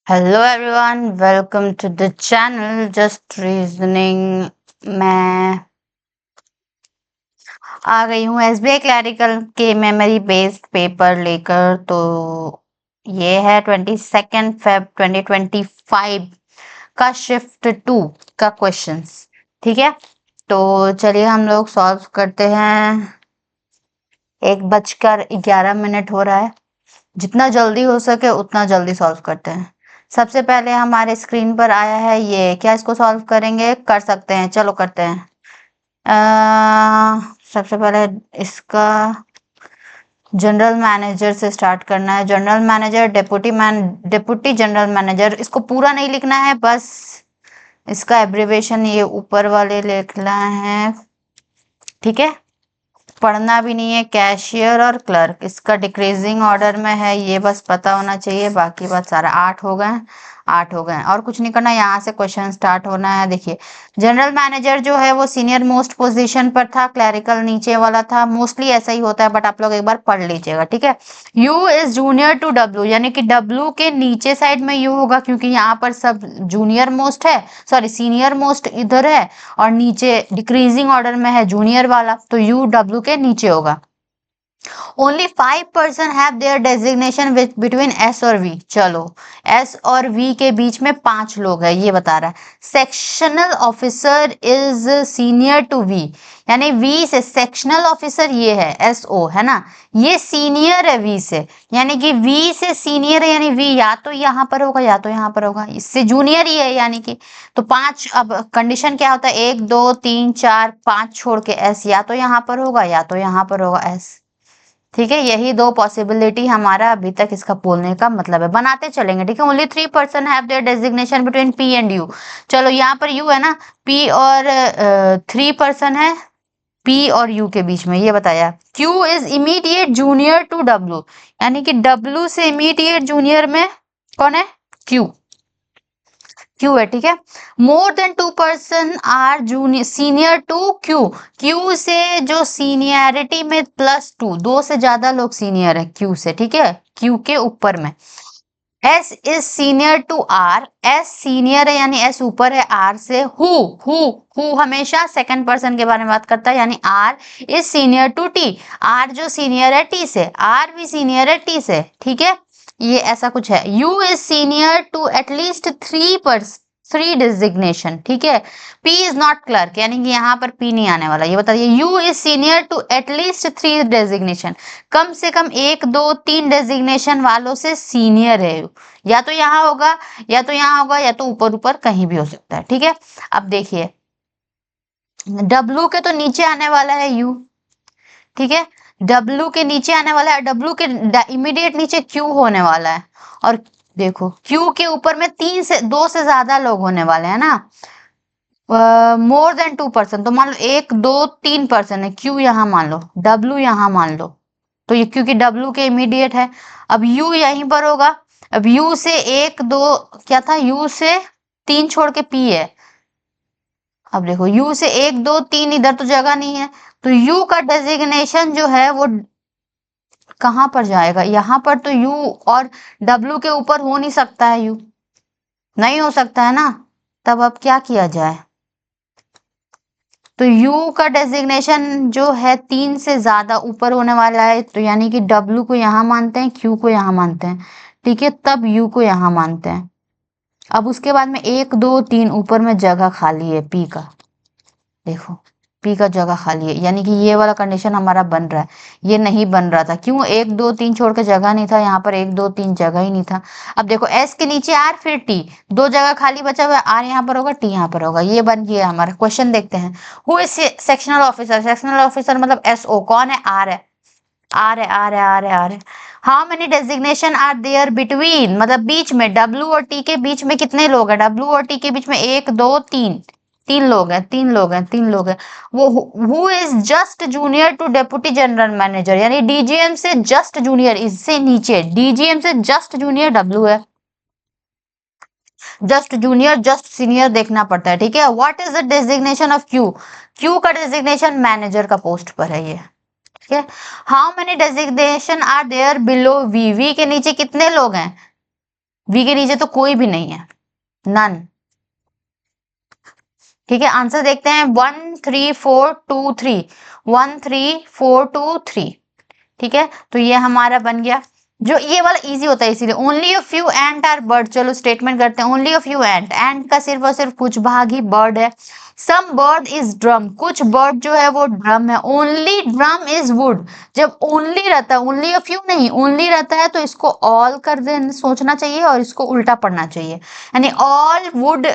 Hello everyone, welcome to the channel just reasoning. मैं आ गई हूँ एसबीआई क्लैरिकल के मेमोरी बेस्ड पेपर लेकर। तो ये है 22 Feb 2025 का शिफ्ट 2 का क्वेश्चंस। ठीक है, तो चलिए हम लोग सॉल्व करते हैं। 1:11 हो रहा है। जितना जल्दी हो सके उतना जल्दी सॉल्व करते हैं। सबसे पहले हमारे स्क्रीन पर आया है ये, क्या इसको सॉल्व करेंगे? कर सकते हैं, चलो करते हैं। सबसे पहले इसका जनरल मैनेजर से स्टार्ट करना है। General manager, deputy general manager, इसको पूरा नहीं लिखना है, बस इसका एब्रिवेशन ये ऊपर वाले लिखना है। ठीक है, पढ़ना भी नहीं है। कैशियर और क्लर्क, इसका डिक्रीजिंग ऑर्डर में है, ये बस पता होना चाहिए। बाकी बात सारा 8 हो गए, 8 हो गए और कुछ नहीं करना। यहाँ से क्वेश्चन स्टार्ट होना है। देखिए, जनरल मैनेजर जो है वो सीनियर मोस्ट पोजीशन पर था, क्लरिकल नीचे वाला था। मोस्टली ऐसा ही होता है, बट आप लोग एक बार पढ़ लीजिएगा। ठीक है, U is junior to W, यानी कि डब्ल्यू के नीचे साइड में यू होगा, क्योंकि यहाँ पर सब जूनियर मोस्ट है, सॉरी सीनियर मोस्ट इधर है और नीचे डिक्रीजिंग ऑर्डर में है जूनियर वाला, तो यू डब्ल्यू के नीचे होगा। Only 5% have their designation width between S और वी। चलो, एस और वी के बीच में 5 लोग है, ये बता रहा है। Sectional officer is senior to V, यानी वी से सेक्शनल ऑफिसर ये है एस ओ, है ना, ये सीनियर है वी से, यानी कि वी से सीनियर है, यानी वी या तो यहाँ पर होगा या तो यहाँ पर होगा, इससे जूनियर ही है यानी कि। तो 5, अब कंडीशन क्या होता है, 1 2 3 4 5 छोड़ के एस या तो यहाँ पर होगा या तो यहाँ पर होगा एस। ठीक है, यही 2 पॉसिबिलिटी हमारा अभी तक इसका बोलने का मतलब है। बनाते चलेंगे। ठीक है, only 3% have their designation between P and you. चलो, यहाँ पर यू है ना, पी और 3% है पी और यू के बीच में, ये बताया। Q is immediate junior to W, यानी कि डब्ल्यू से इमीडिएट जूनियर में कौन है? क्यू, क्यू है। ठीक है, more than 2% are junior senior to Q, Q से जो सीनियरिटी में +2, 2 से ज्यादा लोग सीनियर है क्यू से। ठीक है, क्यू के ऊपर में। S is senior to R, S senior है यानी एस ऊपर है आर से। हु हमेशा सेकंड पर्सन के बारे में बात करता है, यानी R is senior to T, R जो सीनियर है टी से, आर भी सीनियर है टी से। ठीक है, ये ऐसा कुछ है। U is senior to at least 3 designation. ठीक है, पी इज नॉट क्लर्क, यानी कि यहाँ पर पी नहीं आने वाला, ये बताइए। You is senior to at least 3 designation, कम से कम 1 2 3 डेजिग्नेशन वालों से सीनियर है। या तो यहाँ होगा या तो यहाँ होगा या तो ऊपर ऊपर कहीं भी हो सकता है। ठीक है, अब देखिए, डब्लू के तो नीचे आने वाला है यू। ठीक है, डब्लू के नीचे आने वाला है, डब्लू के इमीडिएट नीचे क्यू होने वाला है। और देखो, क्यू के ऊपर में 2 से ज्यादा लोग होने वाले हैं ना, मोर देन 2%। तो मान लो 1 2 3% है, क्यू यहाँ मान लो, डब्ल्यू यहाँ मान लो, तो ये क्योंकि डब्ल्यू के इमीडिएट है। अब यू यहीं पर होगा। अब यू से 1 2 क्या था, यू से 3 छोड़ के पी है। अब देखो, यू से 1 2 3 इधर तो जगह नहीं है, तो यू का डेजिग्नेशन जो है वो कहाँ पर जाएगा? यहाँ पर। तो यू और डब्ल्यू के ऊपर हो नहीं सकता है, यू नहीं हो सकता है ना, तब अब क्या किया जाए? तो U का डेजिग्नेशन जो है 3 से ज्यादा ऊपर होने वाला है, तो यानी कि W को यहाँ मानते हैं, Q को यहाँ मानते हैं। ठीक है, तब U को यहाँ मानते हैं। अब उसके बाद में 1 2 3 ऊपर में जगह खाली है P का, देखो P का जगह खाली है, यानी कि ये वाला कंडीशन हमारा बन रहा है। ये नहीं बन रहा था, क्यों? 1 2 3 छोड़ के जगह नहीं था, यहाँ पर 1 2 3 जगह ही नहीं था। अब देखो, S के नीचे R फिर T, 2 जगह खाली बचा हुआ है, R यहाँ पर होगा, T यहाँ पर होगा, ये बन गया हमारा। क्वेश्चन देखते हैं। Who is sectional officer? Sectional officer मतलब SO, कौन है? R है, R है, R है, R है, R है। How many designation are there between, मतलब बीच में, W और T के बीच में कितने लोग हैं? W और T के बीच में 1 2 3, 3 लोग हैं, 3 लोग हैं, 3 लोग हैं। वो who is just junior to deputy general manager, यानी DGM से जस्ट जूनियर, इससे नीचे DGM से जस्ट जूनियर W है। जस्ट जूनियर, जस्ट सीनियर देखना पड़ता है। ठीक है, what is the designation of Q? Q का डेजिग्नेशन मैनेजर का पोस्ट पर है ये। ठीक है, how many designation are there below V? V के नीचे कितने लोग हैं? वी के नीचे तो कोई भी नहीं है, नन। ठीक है, आंसर देखते हैं 1 3 4 2 3, 1 3 4 2 3। ठीक है, तो ये हमारा बन गया। जो ये वाला इजी होता है इसीलिए। Only a few ant are bird, चलो स्टेटमेंट करते हैं। ओनली अ फ्यू एंट, एंट का सिर्फ और सिर्फ कुछ भाग ही बर्ड है। सम बर्ड इज ड्रम, कुछ बर्ड जो है वो ड्रम है। ओनली ड्रम इज वुड, जब ओनली रहता है, ओनली अ फ्यू नहीं, ओनली रहता है तो इसको ऑल कर देना सोचना चाहिए और इसको उल्टा पढ़ना चाहिए, यानी ऑल वुड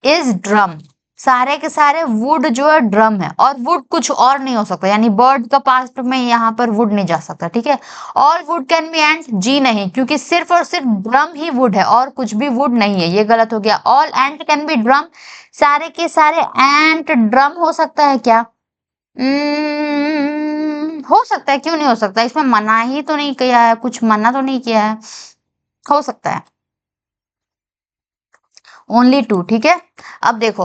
इज ड्रम। सारे के सारे वुड जो है ड्रम है, और वुड कुछ और नहीं हो सकता, यानी बर्ड का पास्ट में यहाँ पर वुड नहीं जा सकता। ठीक है, ऑल वुड कैन बी एंट, जी नहीं, क्योंकि सिर्फ और सिर्फ ड्रम ही वुड है और कुछ भी वुड नहीं है, ये गलत हो गया। All ant can be drum, सारे के सारे एंट ड्रम हो सकता है क्या? हो सकता है, क्यों नहीं हो सकता, इसमें मना ही तो नहीं किया है, कुछ मना तो नहीं किया है, हो सकता है। Only two. ठीक है, अब देखो,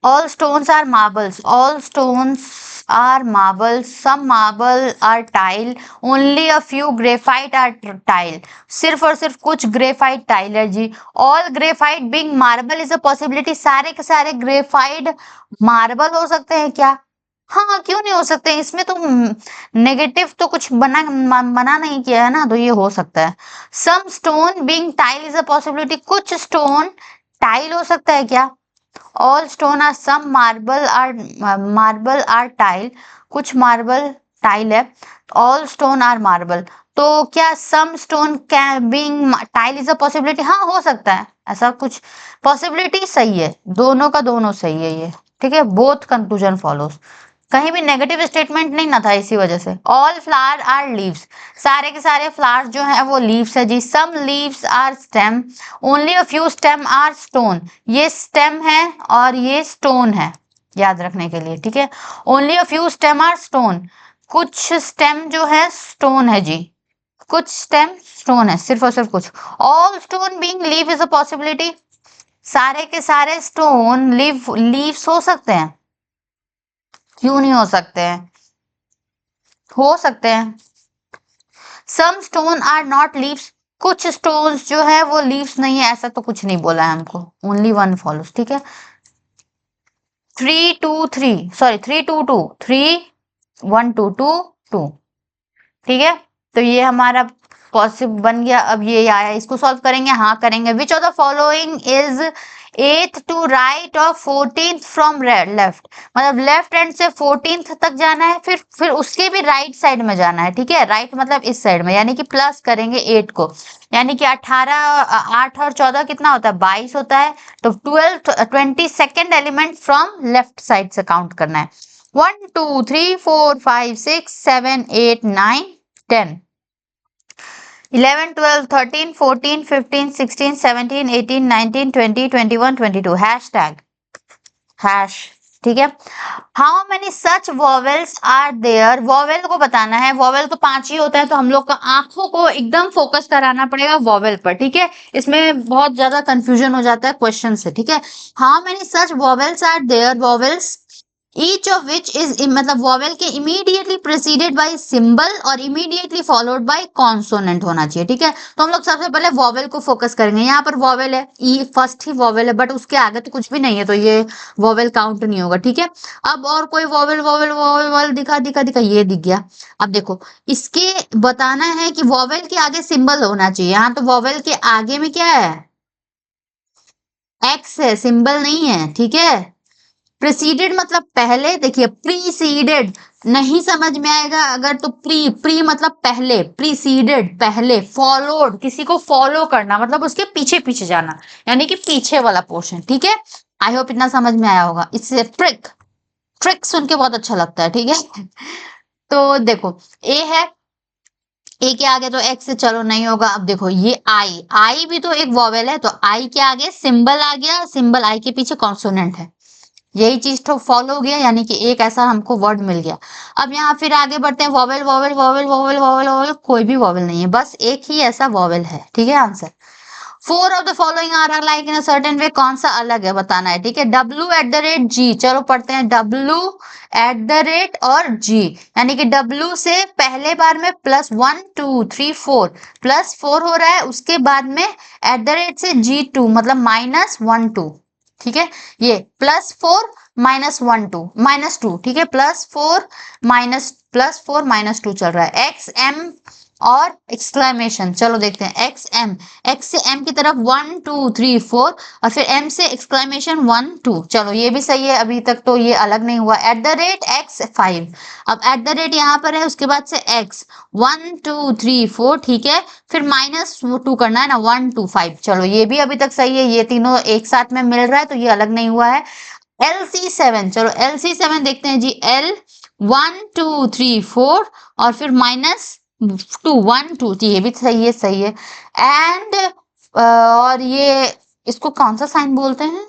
all stones are marbles, all stones are marbles, some marble are tile, only a few graphite are tile, सिर्फ और सिर्फ कुछ ग्रेफाइट टाइल है जी। All graphite being marble is a possibility, सारे के सारे ग्रेफाइट मार्बल हो सकते हैं क्या? हाँ, क्यों नहीं हो सकते, इसमें तो नेगेटिव तो कुछ मना नहीं किया है ना, तो ये हो सकता है। Some stone being tile is a possibility, कुछ स्टोन टाइल हो सकता है क्या? All stone are, some marble are tile, कुछ मार्बल टाइल है। ऑल स्टोन आर मार्बल, तो क्या some stone can being tile is a possibility? हाँ, हो सकता है ऐसा कुछ, पॉसिबिलिटी सही है, दोनों का दोनों सही है ये। ठीक है, बोथ कंक्लूजन फॉलोज, कहीं भी नेगेटिव स्टेटमेंट नहीं ना था, इसी वजह से। ऑल फ्लावर आर लीव्स, सारे के सारे फ्लावर्स जो है वो लीव्स है जी। Some leaves are stem, only a few stem are stone, ये स्टेम है और ये स्टोन है, याद रखने के लिए। ठीक है, only a few stem are stone, कुछ स्टेम जो है स्टोन है जी, कुछ स्टेम स्टोन है, सिर्फ और सिर्फ कुछ। All stone being leave is a possibility, सारे के सारे स्टोन लीव्स हो सकते हैं, क्यों नहीं हो सकते हैं, हो सकते हैं। सम स्टोन आर नॉट लीव्स, कुछ स्टोन्स जो है वो लीव्स नहीं है, ऐसा तो कुछ नहीं बोला है हमको, ओनली वन फॉलोज। ठीक है, 3 2 3, सॉरी 3 2 2, 3 1 2 2 2। ठीक है, तो ये हमारा पॉसिबल बन गया। अब ये आया, इसको सॉल्व करेंगे, हाँ करेंगे। विच ऑफ द फॉलोइंग इज एथ टू राइट और 14th फ्रॉम लेफ्ट, मतलब लेफ्ट हैंड से 14th तक जाना है, फिर उसके भी राइट साइड में जाना है। ठीक है, राइट मतलब इस साइड में, यानी कि प्लस करेंगे 8 को, यानी कि 8 और 14 कितना होता है, 22 होता है। तो 22nd element from left side से काउंट करना है। 1 2 3 4 5 6 7 8 9 10 11 12 13 14 15 16 17 18 19 20 21 22 हैशटैग हैश। ठीक है, how many such vowels are there, vowel को बताना है, वॉवेल तो 5 ही होता है, तो हम लोग का आंखों को एकदम फोकस कराना पड़ेगा वॉवेल पर। ठीक है, इसमें बहुत ज्यादा कंफ्यूजन हो जाता है क्वेश्चन से। ठीक है, how many such vowels are there, vowels each of which is, मतलब वॉवेल के इमीडिएटली प्रेसिडेड बाय सिंबल और इमीडिएटली फॉलोड बाय कॉन्सोनेंट होना चाहिए। ठीक है, तो हम लोग सबसे पहले वॉवेल को फोकस करेंगे। यहाँ पर वॉवेल है, ई फर्स्ट ही वॉवेल है, बट उसके आगे तो कुछ भी नहीं है, तो ये वॉवेल काउंट नहीं होगा। ठीक है, अब और कोई वॉवेल वॉवेल वॉवेल वॉवेल दिखा दिखा दिखा, ये दिख गया। अब देखो, इसके बताना है कि वॉवेल के आगे सिंबल होना चाहिए। यहाँ तो वॉवेल के आगे में क्या है, एक्स है, सिंबल नहीं है। ठीक है, प्रीसीडेड मतलब पहले, देखिए प्रीसीडेड नहीं समझ में आएगा अगर, तो प्री मतलब पहले, प्रीसीडेड पहले, फॉलोड किसी को फॉलो करना मतलब उसके पीछे पीछे जाना, यानी कि पीछे वाला पोर्शन। ठीक है, आई होप इतना समझ में आया होगा। इससे ट्रिक ट्रिक सुन के बहुत अच्छा लगता है। ठीक है, तो देखो ए है, ए के आगे तो एक्स से चलो नहीं होगा। अब देखो ये आई, आई भी तो एक वॉवेल है, तो आई के आगे सिंबल आ गया, सिंबल आई के पीछे कॉन्सोनेंट है, यही चीज तो फॉलो हो गया, यानी कि एक ऐसा हमको वर्ड मिल गया। अब यहाँ फिर आगे बढ़ते हैं, vowel vowel vowel vowel vowel vowel, कोई भी वॉवेल नहीं है, बस एक ही ऐसा वॉवेल है। ठीक है, answer 4 of the following are like in a certain way, कौन सा अलग है बताना है, ठीक है। W@G, चलो पढ़ते हैं W@ और G, यानी कि W से पहले बार में +1 2 3 4 +4 हो रहा है, उसके बाद में @ से G2 मतलब -1 2, ठीक है। ये +4 -1 2 -2, ठीक है। +4 -2 चल रहा है। XM और एक्सक्लेमेशन, चलो देखते हैं। XM, X से M की तरफ 1 2 3 4 और फिर M से एक्सक्लेमेशन 1 2, चलो ये भी सही है, अभी तक तो ये अलग नहीं हुआ। @X5, अब @ यहाँ पर है, उसके बाद से X 1 2 3 4, ठीक है। फिर -2 करना है ना, 1 2 5, चलो ये भी अभी तक सही है, ये तीनों एक साथ में मिल रहा है तो ये अलग नहीं हुआ है। LC7, चलो LC7 देखते हैं जी। L 1 2 3 4 और फिर -2 1 2, ये भी सही है, सही है। एंड और ये इसको कौन सा साइन बोलते हैं,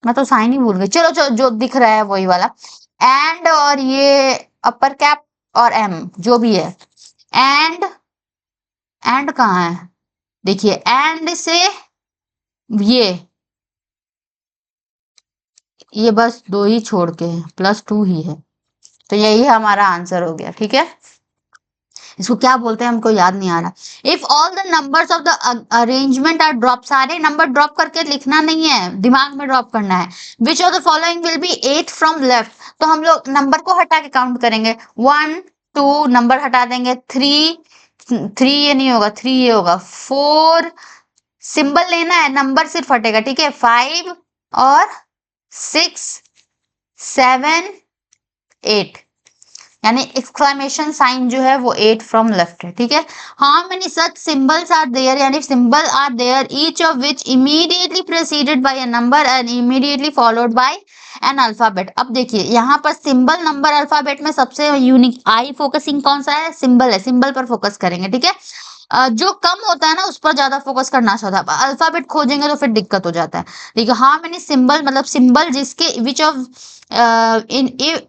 मैं तो साइन ही भूल गई, चलो जो दिख रहा है वही वाला। एंड और ये अपर कैप और M जो भी है। एंड कहाँ है, देखिए एंड से ये बस दो ही छोड़ के है, +2 ही है, तो यही हमारा आंसर हो गया, ठीक है। इसको क्या बोलते हैं हमको याद नहीं आ रहा। If all the numbers of the arrangement are drop, सारे नंबर ड्रॉप करके लिखना नहीं है, दिमाग में ड्रॉप करना है। Which of the following will be 8 from left, तो हम लोग नंबर को हटा के काउंट करेंगे। 1 2 नंबर हटा देंगे, 3 ये नहीं होगा, 3 ये होगा, 4 सिंबल लेना है, नंबर सिर्फ हटेगा, ठीक है। 5 और 6 7 8, यानी एक्सक्लेमेशन साइन जो है वो 8 फ्रॉम लेफ्ट है, ठीक है। How many such symbols are there, यानी symbol are there each of which immediately preceded by a number and immediately followed by an alphabet. अब देखिए यहाँ पर सिंबल नंबर अल्फाबेट में सबसे यूनिक आई फोकसिंग कौन सा है, सिंबल है, सिंबल पर फोकस करेंगे, ठीक है। जो कम होता है ना उस पर ज्यादा फोकस करना चाहता है, अल्फाबेट खोजेंगे तो फिर दिक्कत हो जाता है। ठीक है, हाउ मेनी सिंबल मतलब सिंबल जिसके which of in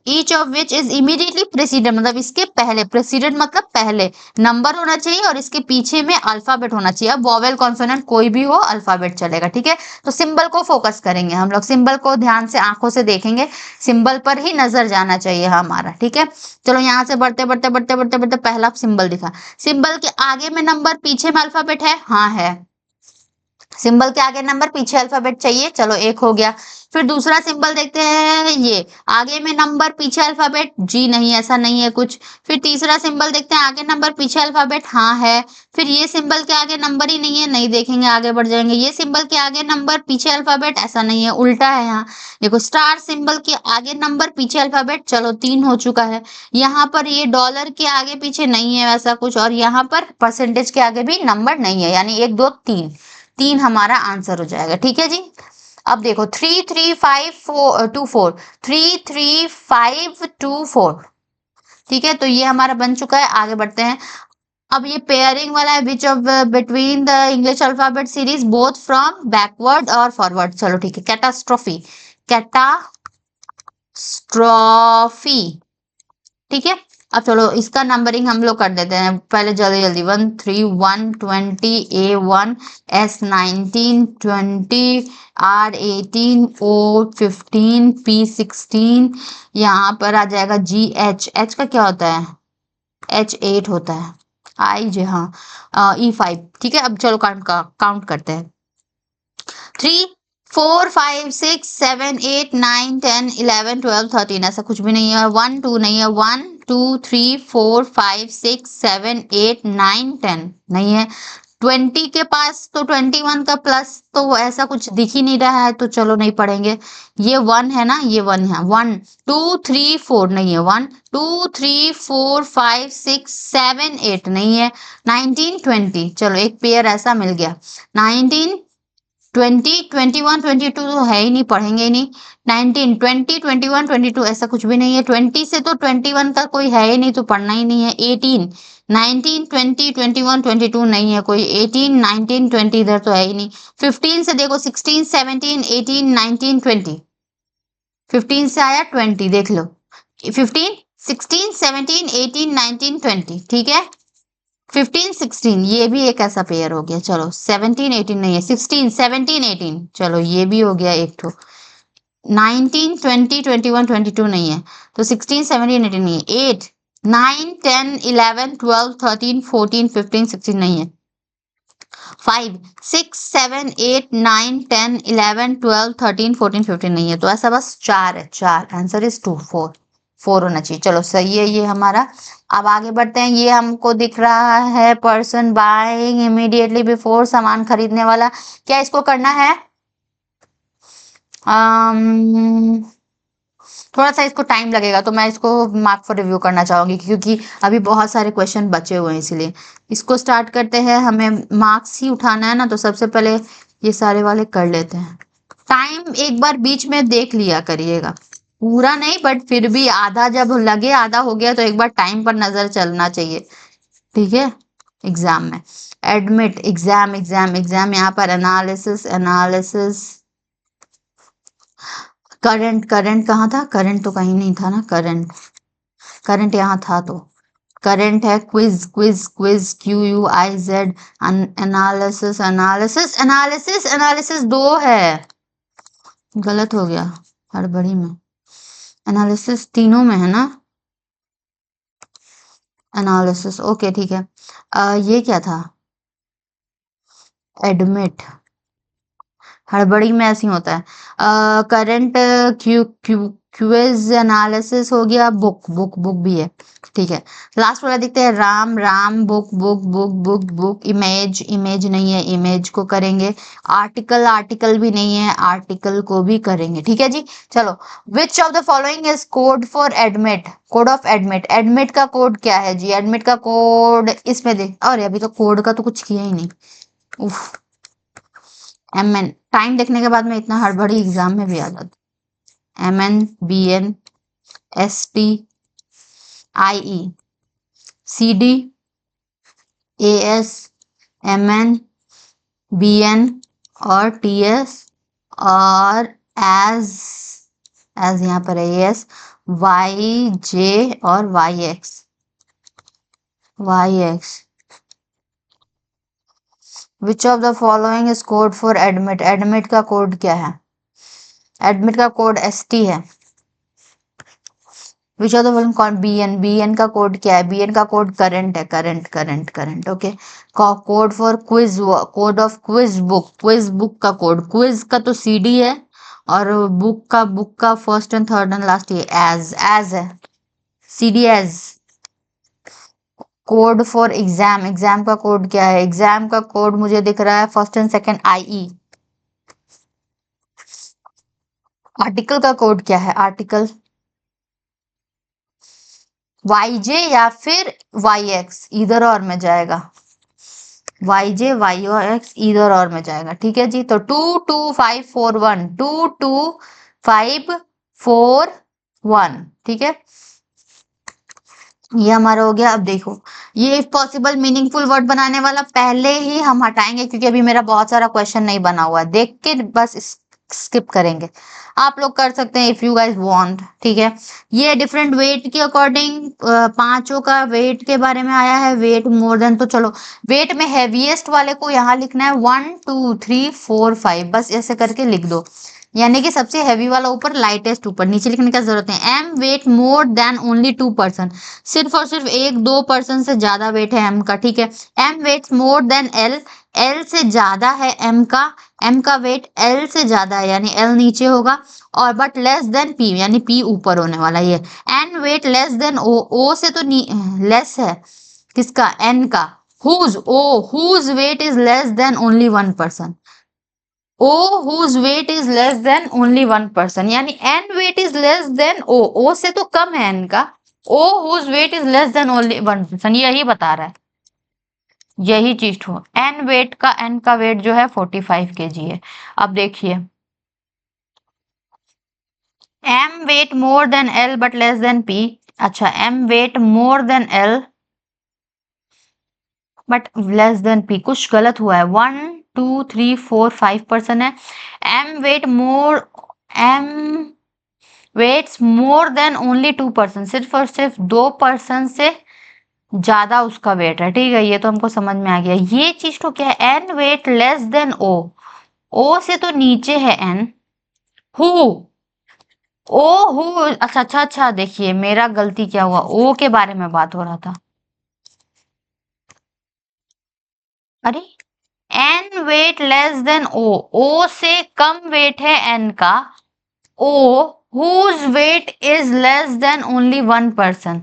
each of which is immediately president, मतलब इसके पहले, प्रेसिडेंट मतलब पहले नंबर होना चाहिए और इसके पीछे में अल्फाबेट होना चाहिए। अब वॉवेल कॉन्सोनेंट कोई भी हो अल्फाबेट चलेगा, ठीक है। तो सिंबल को फोकस करेंगे हम लोग, सिंबल को ध्यान से आंखों से देखेंगे, सिंबल पर ही नजर जाना चाहिए हमारा, ठीक है। चलो यहाँ से बढ़ते बढ़ते बढ़ते बढ़ते बढ़ते पहला सिंबल दिखा, सिंबल के आगे में नंबर पीछे में अल्फाबेट है, हाँ है। सिंबल के आगे नंबर पीछे अल्फाबेट चाहिए, चलो एक हो गया। फिर दूसरा सिंबल देखते हैं, ये आगे में नंबर पीछे अल्फाबेट, जी नहीं ऐसा नहीं है कुछ। फिर तीसरा सिंबल देखते हैं, आगे नंबर पीछे अल्फाबेट, हाँ है। फिर ये सिंबल के आगे नंबर ही नहीं है, नहीं देखेंगे आगे बढ़ जाएंगे। ये सिंबल के आगे नंबर पीछे अल्फाबेट, ऐसा नहीं है, उल्टा है यहाँ। देखो स्टार सिंबल के आगे नंबर पीछे अल्फाबेट, चलो 3 हो चुका है। यहाँ पर ये डॉलर के आगे पीछे नहीं है वैसा कुछ, और यहाँ पर परसेंटेज के आगे भी नंबर नहीं है, यानी 1 2 3, 3 हमारा आंसर हो जाएगा, ठीक है जी। अब देखो 3 3 5 4 2 4, 3 3 5 2 4, ठीक है, तो ये हमारा बन चुका है। आगे बढ़ते हैं, अब ये पेयरिंग वाला है, which of between the English alphabet series both from backward और फॉरवर्ड, चलो ठीक है। कैटास्ट्रोफी, कैटास्ट्रॉफी, ठीक है। अब चलो इसका नंबरिंग हम लोग कर देते हैं पहले, जल्दी जल्दी। 1 3 1 20 A1 S19 20 R18 O15 P16, यहाँ पर आ जाएगा GH, H का क्या होता है, H8 होता है, I जी हाँ, E5, ठीक है। अब चलो काउंट करते हैं। 3 4 5 6 7 8 9 10 11 12 13, ऐसा कुछ भी नहीं है। 1 2 नहीं है, 1 2 3 4 5 6 7 8 9 10 नहीं है। 20 के पास तो 21 का प्लस तो ऐसा कुछ दिख ही नहीं रहा है, तो चलो नहीं पढ़ेंगे। ये 1 है ना, ये 1 है। 1 2 3 4 नहीं है, 1 2 3 4 5 6 7 8 नहीं है। 19 20, चलो एक पेयर ऐसा मिल गया। 19 20 21 22 तो है ही नहीं, पढ़ेंगे ही नहीं। 19 20 21 22 ऐसा कुछ भी नहीं है। 20 से तो 21 का कोई है ही नहीं, तो पढ़ना ही नहीं है। 18 19 20 21 22 नहीं है कोई। 18 19 20 इधर तो है ही नहीं। 15 से देखो 16 17 18 19 20, 15 से आया 20, देख लो 15 16 17 18 19 20, ठीक है। 15 16 ये भी एक ऐसा पेयर हो गया। चलो 17 18 नहीं है, 16 17 18, चलो ये भी हो गया एक तो। 19 20 21 22 नहीं है, तो 16 17 18 नहीं है। 8 9 10 11 12 13 14 15 16 नहीं है। 5 6 7 8 9 10 11 12 13 14 15 नहीं है, तो ऐसा बस चार है। चार आंसर इज 2 4 4 होना चाहिए। चलो सही है ये हमारा। अब आगे बढ़ते हैं। ये हमको दिख रहा है पर्सन बाइंग इमीडिएटली बिफोर, सामान खरीदने वाला। क्या इसको करना है? अम्म थोड़ा सा इसको टाइम लगेगा, तो मैं इसको मार्क फॉर रिव्यू करना चाहूंगी, क्योंकि अभी बहुत सारे क्वेश्चन बचे हुए हैं, इसलिए इसको स्टार्ट करते हैं। हमें मार्क्स ही उठाना है ना, तो सबसे पहले ये सारे वाले कर लेते हैं। टाइम एक बार बीच में देख लिया करिएगा, पूरा नहीं बट फिर भी आधा, जब लगे आधा हो गया तो एक बार टाइम पर नजर चलना चाहिए, ठीक है। एग्जाम में एडमिट एग्जाम एग्जाम एग्जाम, यहाँ पर एनालिसिस एनालिसिस, करंट करंट कहाँ था? करंट तो कहीं नहीं था ना, करंट करंट यहाँ था तो। करंट है quiz quiz quiz, Q U I Z. Analysis analysis analysis analysis दो है, गलत हो गया हड़बड़ी में। एनालिसिस तीनों में है ना? एनालिसिस ओके ठीक है। ये क्या था? एडमिट, हड़बड़ी में ऐसे ही होता है। Current Q Q quiz analysis हो गया। बुक बुक बुक भी है, ठीक है। लास्ट वाला देखते हैं। Ram Ram book book book book book. Image image नहीं है, इमेज को करेंगे। आर्टिकल आर्टिकल भी नहीं है, आर्टिकल को भी करेंगे, ठीक है जी। चलो, विच of the following is code for admit? Code of admit, admit का कोड क्या है जी? एडमिट का कोड इसमें दे। अरे अभी तो कोड का तो कुछ किया ही नहीं। उफ, एम एन, टाइम देखने के बाद में इतना हड़बड़ी एग्जाम में भी आ जाता। M N B N S T I E C D A S M N B N और टी एस, और एज एज यहाँ पर है एस, वाई जे और Y X Y X. Which of the following is code for admit? Admit का code क्या है? Admit का कोड एस टी है। विच ऑफ द फॉलोइंग कौन? बी एन, बी एन का कोड क्या है? बी एन का कोड करंट है, current current current, okay. Code for quiz, code of quiz book, quiz book का कोड, क्विज का तो सी डी है, और बुक का first and third and last ये एज है, C D H. Code for exam, exam का code क्या है? एग्जाम का कोड मुझे दिख रहा है first and second I E. Article का कोड क्या है? आर्टिकल वाई जे या फिर वाई एक्स, इधर और में जाएगा। वाई जे वाई और एक्स इधर और में जाएगा, ठीक है जी। तो 22541, 22541, ठीक है। ये हमारा हो गया। अब देखो, ये इफ पॉसिबल मीनिंगफुल वर्ड बनाने वाला पहले ही हम हटाएंगे, क्योंकि अभी मेरा बहुत सारा क्वेश्चन नहीं बना हुआ है, देख के बस स्किप करेंगे। आप लोग कर सकते हैं इफ यू गाइस वांट, ठीक है। ये डिफरेंट वेट के अकॉर्डिंग पांचों का वेट के बारे में आया है। वेट मोर देन, तो चलो वेट में हैवीएस्ट वाले को यहाँ लिखना है 1 2 3 4 5, बस ऐसे करके लिख दो। यानी कि सबसे हैवी वाला ऊपर, लाइटेस्ट ऊपर, नीचे लिखने का जरूरत है। M weight more than only 2%, सिर्फ और सिर्फ 1-2% से ज्यादा वेट है एम का, ठीक है। M weight more than L, L से ज्यादा है एम का वेट एल से ज्यादा है, यानी एल नीचे होगा। और बट लेस देन पी, यानी पी ऊपर होने वाला ये। N weight less than O, O से तो लेस है किसका? एन का। Whose weight is less than only 1%। O whose weight is less than only 1%, यानी N weight is less than O, O से तो कम है N का। O whose weight is less than only 1%, यही बता रहा है, यही चीज हो। N weight का, N का वेट जो है 45 kg है। अब देखिए, M weight more than L but less than P। अच्छा, M weight more than L but less than P, कुछ गलत हुआ है। 1 2 3 4 5% है। M weight more, M weights more than only 2%, सिर्फ और सिर्फ 2% से ज्यादा उसका वेट है, ठीक है, ये तो हमको समझ में आ गया। ये चीज तो क्या है, N weight less than O, O से तो नीचे है एन, हु, ओ हु, अच्छा अच्छा अच्छा, देखिए मेरा गलती क्या हुआ, ओ के बारे में बात हो रहा था। अरे N weight less than O, O से कम वेट है एन का, O whose weight is less than only 1%,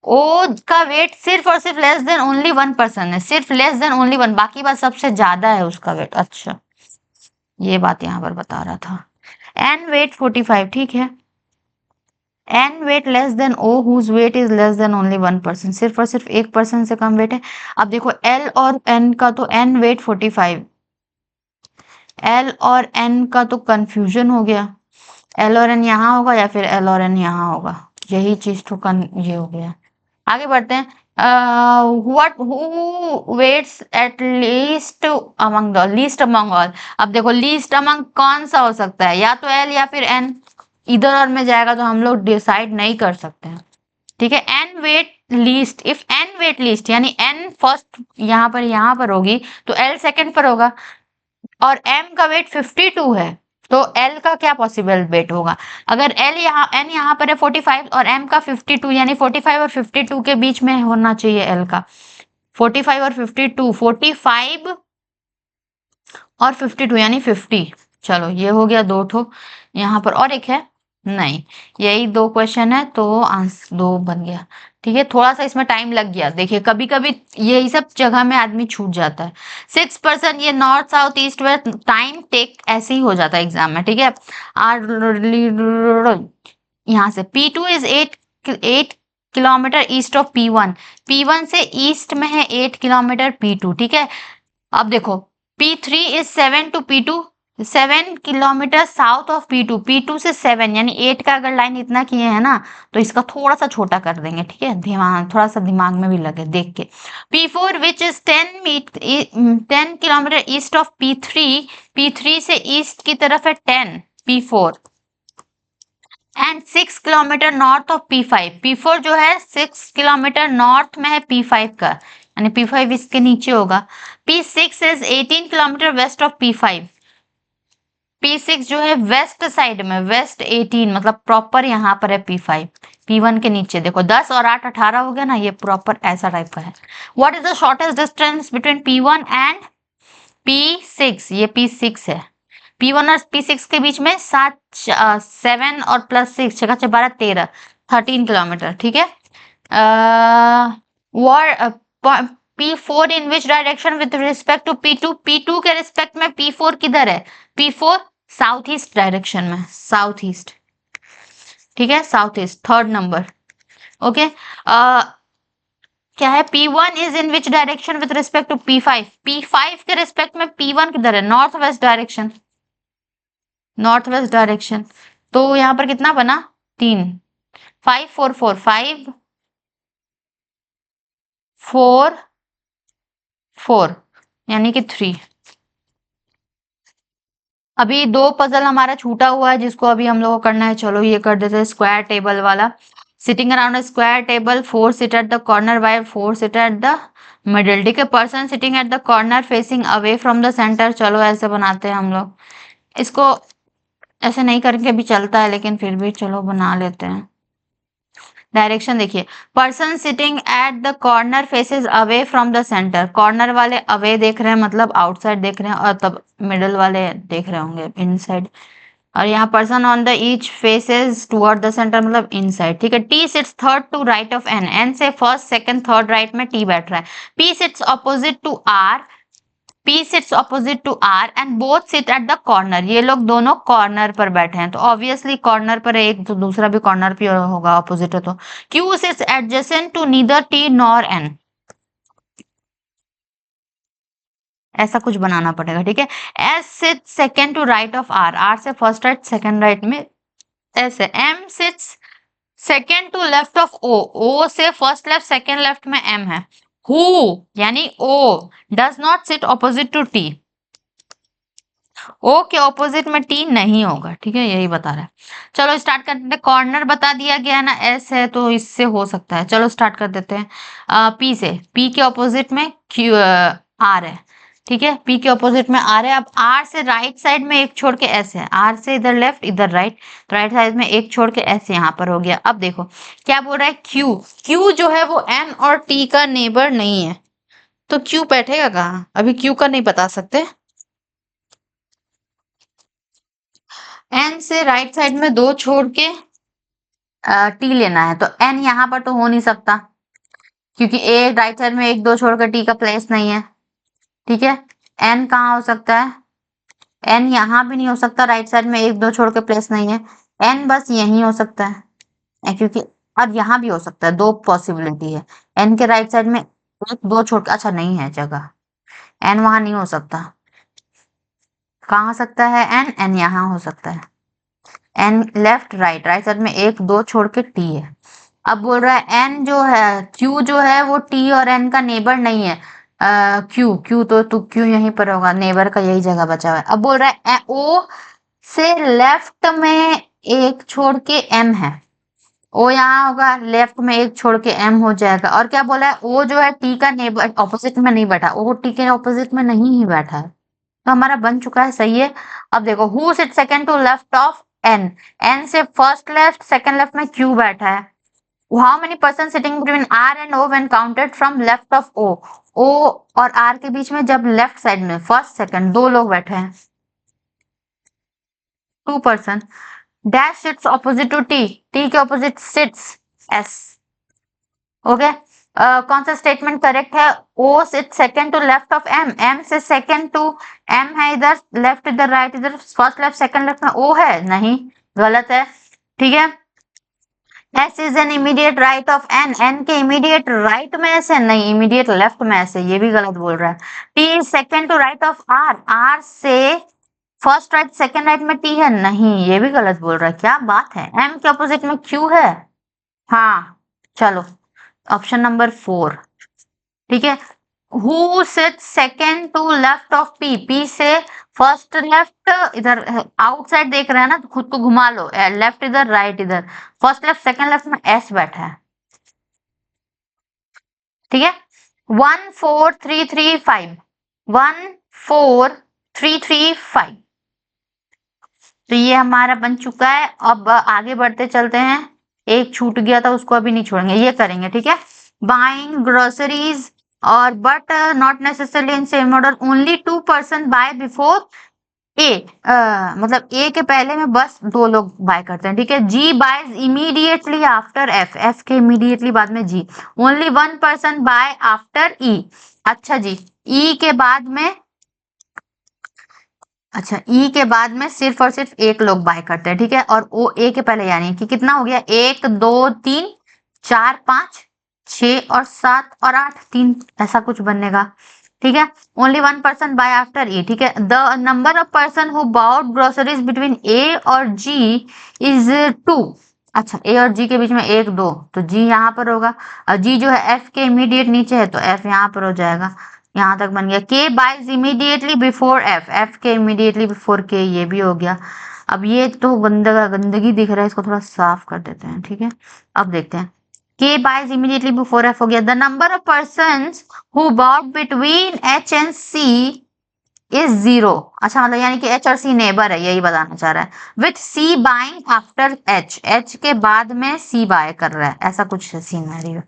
O का वेट सिर्फ और सिर्फ लेस देन ओनली 1% है, सिर्फ लेस देन ओनली वन, बाकी बात सबसे ज्यादा है उसका वेट। अच्छा, ये बात यहाँ पर बता रहा था। एन वेट 45, ठीक है, N weight less than O whose weight is less than only 1%, सिर्फ और सिर्फ 1% से कम वेट है। अब देखो एल और एन का, तो एन वेट 45, एल और एन का तो कंफ्यूजन हो गया, एल और एन यहाँ होगा या फिर एल और एन यहाँ होगा, यही चीज तो ये हो गया। आगे बढ़ते हैं। What who weights at least among the, least among all. अब देखो लीस्ट अमंग कौन सा हो सकता है, या तो एल या फिर एन, इधर और में जाएगा तो हम लोग डिसाइड नहीं कर सकते हैं, ठीक है। N weight least, if N weight least यानी एन फर्स्ट यहाँ पर होगी, तो एल सेकंड पर होगा, और एम का वेट 52 है, तो एल का क्या पॉसिबल वेट होगा। अगर एल यहाँ एन यहाँ पर है 45 और एम का 52, यानी 45 और 52 के बीच में होना चाहिए एल का, 45 और 52, 45 और 52 यानी 50। चलो ये हो गया दो ठो, यहाँ पर और एक है, नहीं, यही दो क्वेश्चन है तो आंसर दो बन गया, ठीक है। थोड़ा सा इसमें टाइम लग गया, देखिए कभी कभी यही सब जगह में आदमी छूट जाता है। 6%, ये north south east west time take ऐसे ही हो जाता है एग्जाम में, ठीक है। आर यहाँ से P2 is 8 kilometre east of P1, P1 से ईस्ट में है 8 किलोमीटर P2, ठीक है। अब देखो P3 is 7 to P2, 7 kilometre south of P2, P2 से 7 यानी 8 का अगर लाइन इतना किए है ना, तो इसका थोड़ा सा छोटा कर देंगे, ठीक है, दिमाग थोड़ा सा दिमाग में भी लगे देख के। P4 which is 10 kilometre east of P3, P3 से ईस्ट की तरफ है 10 P4, and 6 kilometre north of P5, P4 जो है 6 किलोमीटर नॉर्थ में है P5 का, यानी P5 इसके नीचे होगा। P6 is 18 kilometre west of P5, P6 जो है वेस्ट साइड में, वेस्ट 18 मतलब प्रॉपर यहाँ पर है P5, P1 के नीचे। देखो 10 और 8 18 हो गया ना, ये प्रॉपर ऐसा टाइप का है। What is the shortest distance between P1 and P6, ये P6 है, P1 और P6 के बीच में 7 और प्लस 6 6 12 13 13 किलोमीटर, ठीक है। P4 in which direction with respect to P2, P2 के रिस्पेक्ट में P4 किधर है, P4 साउथ ईस्ट डायरेक्शन में, साउथ ईस्ट, ठीक है, south east, third number. Okay, क्या है, P1 is in which direction with respect to P5, P5 के रिस्पेक्ट में P1 किधर है, north west direction, north west direction. तो यहाँ पर कितना बना, 3, 5 4 4 5 4 4 यानी कि 3। अभी दो पजल हमारा छूटा हुआ है जिसको अभी हम लोग को करना है, चलो ये कर देते हैं। स्क्वायर टेबल वाला, sitting around a square table, 4 sit at the corner bye 4 sit at the middle, ठीक है। Person sitting at the corner facing away from the centre, चलो ऐसे बनाते हैं हम लोग इसको, ऐसे नहीं करके भी चलता है लेकिन फिर भी चलो बना लेते हैं। डायरेक्शन देखिए, person sitting at the corner faces away from the centre, corner वाले अवे देख रहे हैं मतलब आउटसाइड देख रहे हैं, और तब मिडल वाले देख रहे होंगे इनसाइड, और यहाँ person on the each faces toward the centre मतलब इनसाइड, ठीक है। T sits third to right of N, N से फर्स्ट सेकंड थर्ड राइट में टी बैठ रहा है। P sits opposite to R, P sits opposite to R and both sit at the corner, ये लोग दोनों कॉर्नर पर बैठे हैं तो ऑब्वियसली कॉर्नर पर एक तो दूसरा भी कॉर्नर पे होगा, ऑपोजिट है तो। Q sits adjacent to neither T nor N, ऐसा कुछ बनाना पड़ेगा, ठीक है। S sits second to right of R, R से फर्स्ट राइट सेकंड राइट में ऐसे। M sits second to left of O, O से फर्स्ट लेफ्ट सेकंड लेफ्ट में M है। Who यानी O does not sit opposite to T, ओ के opposite में T नहीं होगा, ठीक है, यही बता रहा है। चलो स्टार्ट कर देते हैं। कॉर्नर बता दिया गया है ना, एस है तो इससे हो सकता है। चलो स्टार्ट कर देते हैं। पी से, पी के ऑपोजिट में क्यू आर है, ठीक है, पी के ऑपोजिट में आर है। अब आर से राइट साइड में एक छोड़ के एस है, आर से इधर लेफ्ट इधर राइट, तो राइट साइड में एक छोड़ के एस यहाँ पर हो गया। अब देखो क्या बोल रहा है, क्यू, क्यू जो है वो एन और टी का नेबर नहीं है, तो क्यू बैठेगा कहाँ, अभी क्यू का नहीं बता सकते। एन से राइट साइड में दो छोड़ के टी लेना है, तो एन यहाँ पर तो हो नहीं सकता, क्योंकि ए राइट साइड में एक दो छोड़ कर टी का प्लेस नहीं है, ठीक है। एन कहाँ हो सकता है, एन यहाँ भी नहीं हो सकता, राइट साइड में एक दो छोड़ के प्लेस नहीं है। एन बस यही हो सकता है, क्योंकि और यहाँ भी हो सकता है, दो पॉसिबिलिटी है। एन के राइट साइड में एक दो छोड़ के, अच्छा नहीं है जगह, एन वहां नहीं हो सकता। कहाँ हो सकता है एन, एन यहाँ हो सकता है। N left right, right side में एक दो छोड़ के टी है। अब बोल रहा है एन जो है, क्यू जो है वो टी और एन का नेबर नहीं है। क्यू, क्यू तो क्यू यहीं पर होगा, नेबर का यही जगह बचा हुआ है। अब बोल रहा है ओ से लेफ्ट में एक छोड़ के एम है, ओ यहाँ होगा, लेफ्ट में एक छोड़ के एम हो जाएगा। और क्या बोला है, ओ जो है टी का नेबर ऑपोजिट में नहीं बैठा, ओ टी के ऑपोजिट में नहीं ही बैठा है, तो हमारा बन चुका है, सही है। अब देखो who sit second to left of N, N से फर्स्ट लेफ्ट सेकंड लेफ्ट में क्यू बैठा है। How many person sitting between R and O when counted from left of O, O और आर के बीच में जब लेफ्ट साइड में फर्स्ट सेकंड दो लोग बैठे हैं, 2 person. Dash sits opposite to T, T के ऑपोजिट सिट्स एस, ओके। कौन सा स्टेटमेंट करेक्ट है, ओ seat second to left of M, M से सेकंड टू एम है इधर लेफ्ट इधर राइट इधर, फर्स्ट लेफ्ट सेकंड लेफ्ट में ओ है, नहीं, गलत है, ठीक है। S is an immediate right of N, N के इमीडिएट राइट में एस है, नहीं, इमीडिएट लेफ्ट में एस है, ये भी गलत बोल रहा है। T is second to right of R, R से फर्स्ट राइट सेकंड राइट में टी है, नहीं, ये भी गलत बोल रहा है, क्या बात है। एम के अपोजिट में क्यू है, हाँ, चलो ऑप्शन नंबर 4, ठीक है। Who sit second to left of P, P से फर्स्ट लेफ्ट इधर आउटसाइड देख रहे हैं ना, तो खुद को घुमा लो, लेफ्ट इधर राइट इधर, फर्स्ट लेफ्ट सेकंड लेफ्ट में एस बैठा है, ठीक है। 14335, 14335, तो ये हमारा बन चुका है। अब आगे बढ़ते चलते हैं, एक छूट गया था उसको अभी नहीं छोड़ेंगे, ये करेंगे, ठीक है। बाइंग ग्रोसरीज और but not necessarily in same order, only 2 person buy before A, मतलब ए के पहले में बस दो लोग बाय करते हैं, ठीक है। G buys immediately after F, F के इमीडिएटली बाद में G. Only 1 person buy after E, अच्छा जी, ई के बाद में, अच्छा ई के बाद में सिर्फ और सिर्फ एक लोग बाय करते हैं, ठीक है। और ओ ए के पहले, यानी कि कितना हो गया, 1 2 3 4 5 6 और 7 और 8, 3, ऐसा कुछ बनेगा, ठीक है। Only 1 person buy after E, ठीक है। The number of person who bought groceries between A और जी इज 2, अच्छा ए और जी के बीच में 1 2, तो जी यहाँ पर होगा, और जी जो है एफ के इमीडिएट नीचे है, तो एफ यहाँ पर हो जाएगा, यहाँ तक बन गया। K buys immediately before F, F के इमीडिएटली बिफोर के, ये भी हो गया। अब ये तो गंदगी दिख रहा है, इसको थोड़ा साफ कर देते हैं, ठीक है। अब देखते हैं, के बाइज इमीडिएटली बिफोर एफ हो गया। The number of person who bought between H and C is 0, अच्छा मतलब यानी कि एच और सी नेबर है, यही बताना चाह रहा है। With C buying after H, H के बाद में सी बाय कर रहा है, ऐसा कुछ सीनैरियो,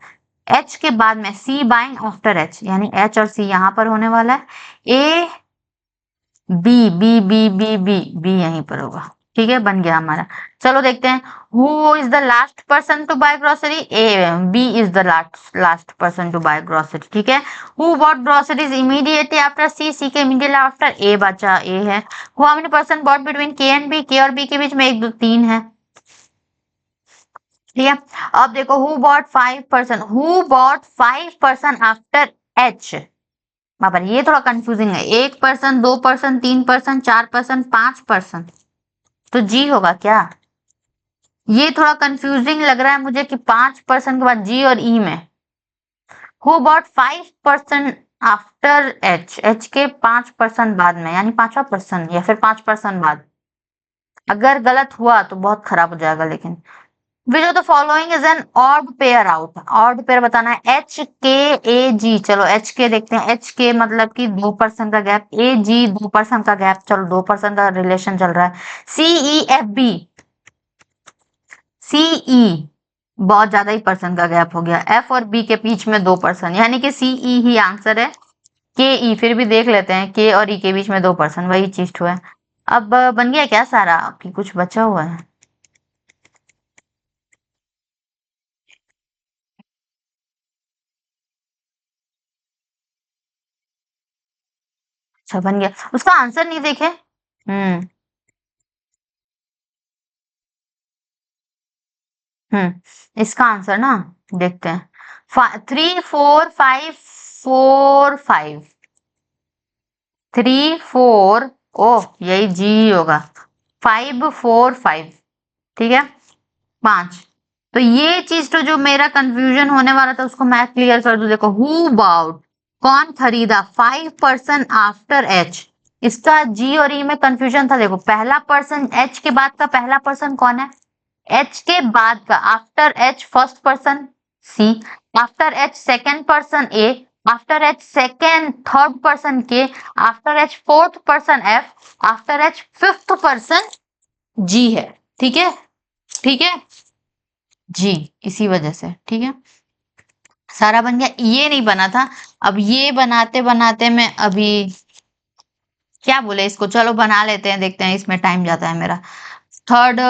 एच के बाद में सी बाइंग आफ्टर एच, यानी एच और सी यहाँ पर होने वाला है। A B B B B B B यहीं पर होगा, ठीक है, बन गया हमारा। चलो देखते हैं, who is the last person to buy grocery, A, B is the last person to buy grocery, ठीक है। Who bought groceries immediately after C, C के इमीडिएटली आफ्टर ए बचा, ए है। How many person bought between K and B, K और B के बीच में 1 2 3 है, ठीक है। अब देखो who bought 5 person, who bought 5 person after H, बाबा ये थोड़ा कंफ्यूजिंग है, 1 person 2 person 3 person 4 person 5 person, तो जी होगा क्या, ये थोड़ा कंफ्यूजिंग लग रहा है मुझे कि 5 पर्सन के बाद जी और ई में। Who bought 5 person after H, H के 5% बाद में, यानी 5वां% या फिर 5% बाद। अगर गलत हुआ तो बहुत खराब हो जाएगा। लेकिन विच of the following is an odd pair out, odd pair बताना है। एच के ए जी, चलो एच के देखते हैं। एच के मतलब कि 2% का गैप, ए जी 2% का गैप, चलो 2% का रिलेशन चल रहा है। सी ई एफ बी, सी ई बहुत ज्यादा ही परसेंट का गैप हो गया। एफ और बी के बीच में 2%, यानी कि सी ई ही आंसर है। के ई फिर भी देख लेते हैं, के और ई के बीच में 2%, वही चीज हुआ है। अब बन गया क्या सारा, आपकी कुछ बचा हुआ है? अच्छा बन गया, उसका आंसर नहीं देखे। इसका आंसर ना देखते हैं। 3 4 5 4 5, 3 4, ओह यही जी होगा। 5 4 5, ठीक है, 5। तो ये चीज तो जो मेरा कंफ्यूजन होने वाला था उसको मैं क्लियर कर दूं। देखो, हु बाउट, कौन खरीदा 5% आफ्टर एच। इसका जी और ई में कंफ्यूजन था। देखो, पहला पर्सन, एच के बाद का पहला पर्सन कौन है? एच के बाद का, after H first person C, after H second person A, after H second third person K, after H fourth person F, after H fifth person G है। ठीक है, ठीक है जी, इसी वजह से। ठीक है, सारा बन गया, ये नहीं बना था। अब ये बनाते बनाते मैं अभी क्या बोले इसको, चलो बना लेते हैं, देखते हैं, इसमें टाइम जाता है मेरा। Third,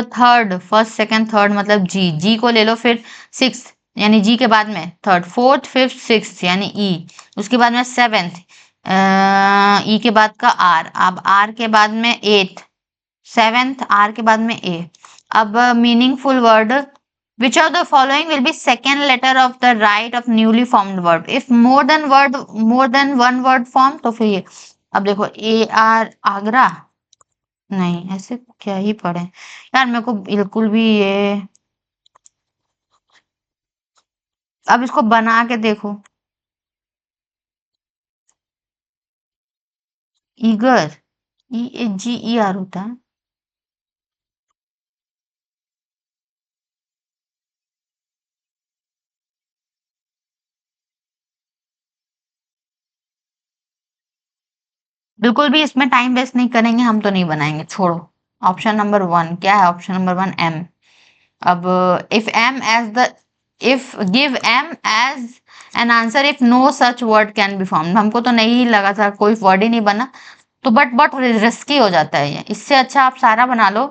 third first second third मतलब जी, जी को ले लो, फिर सिक्स यानी जी के बाद में थर्ड, फोर्थ फिफ्थ सिक्स यानी ई, उसके बाद में सेवेंथ, ई के बाद का आर, अब आर के बाद में एथ, सेवेंथ आर के बाद में ए। अब meaningful word, which of the following will be second letter of the right of newly formed word if more than word, more than one word form, तो फिर ये। अब देखो, ए आर आगरा, नहीं ऐसे क्या ही पढ़े यार, मेरे को बिल्कुल भी ये। अब इसको बना के देखो, eager, E H G E R होता है। बिल्कुल भी इसमें टाइम वेस्ट नहीं करेंगे, हम तो नहीं बनाएंगे, छोड़ो। ऑप्शन नंबर 1 क्या है? Option number 1 M. अब if M as the, if give M as an answer if no such word can be form, हमको तो नहीं लगा था, कोई वर्ड ही नहीं बना, तो बट बहुत रिस्की हो जाता है ये। इससे अच्छा आप सारा बना लो।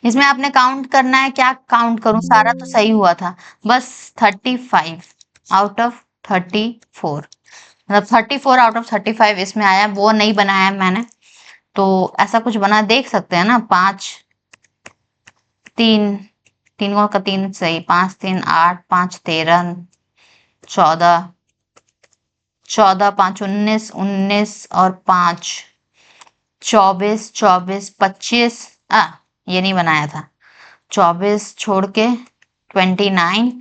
इसमें आपने काउंट करना है, क्या काउंट करूं, सारा तो सही हुआ था। बस 35 आउट ऑफ 34, मतलब 34 आउट ऑफ 35 इसमें आया, वो नहीं बनाया है मैंने। तो ऐसा कुछ बना देख सकते हैं ना। 5 3, तीनों का 3 सही, 5 3 8, 5 13, 14, 14 5 19, 19 और 5 24, 24 25, ये नहीं बनाया था। 24 छोड़ के 29,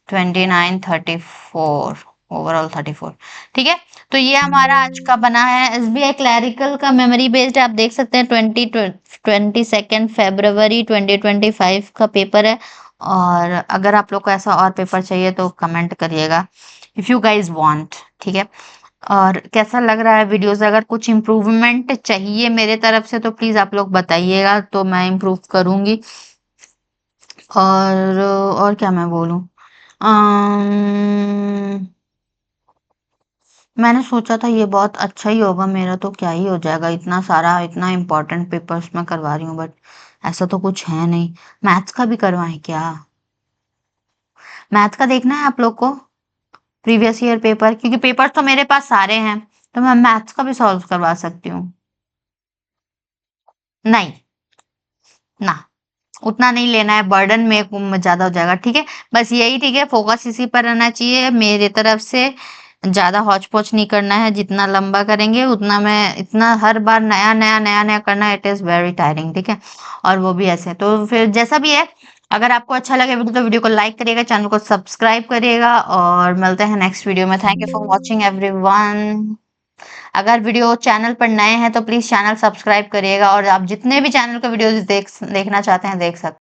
34, ओवरऑल 34। ठीक है, तो ये हमारा आज का बना है। एसबीआई क्लैरिकल का मेमोरी बेस्ड, आप देख सकते हैं 22 फरवरी 2025 का पेपर है। और अगर आप लोग को ऐसा और पेपर चाहिए तो कमेंट करिएगा, इफ यू गाइज वांट। ठीक है, और कैसा लग रहा है वीडियोस? अगर कुछ इम्प्रूवमेंट चाहिए मेरे तरफ से तो प्लीज आप लोग बताइएगा, तो मैं इम्प्रूव करूंगी। और क्या मैं बोलूं, अम्म, मैंने सोचा था ये बहुत अच्छा ही होगा मेरा, तो क्या ही हो जाएगा, इतना सारा इतना इम्पोर्टेंट पेपर्स मैं करवा रही हूँ, बट ऐसा तो कुछ है नहीं। मैथ्स का भी करवाएं क्या? मैथ का देखना है आप लोग को, प्रीवियस ईयर पेपर, क्योंकि पेपर्स तो मेरे पास सारे हैं, तो मैं मैथ्स का भी सॉल्व करवा सकती हूँ। नहीं ना, उतना नहीं लेना है, बर्डन में ज्यादा हो जाएगा। ठीक है, बस यही, ठीक है, फोकस इसी पर रहना चाहिए मेरे तरफ से। ज्यादा हौच पौच नहीं करना है, जितना लंबा करेंगे उतना, मैं इतना हर बार नया नया नया नया करना, इट इज वेरी टायरिंग। ठीक है, और वो भी ऐसे, तो फिर जैसा भी है, अगर आपको अच्छा लगे वीडियो तो वीडियो को लाइक करिएगा, चैनल को सब्सक्राइब करिएगा और मिलते हैं नेक्स्ट वीडियो में। Thank you for watching everyone. अगर वीडियो चैनल पर नए हैं तो प्लीज़ चैनल सब्सक्राइब करिएगा और आप जितने भी चैनल का वीडियोज़ देखना चाहते हैं देख सकते हैं।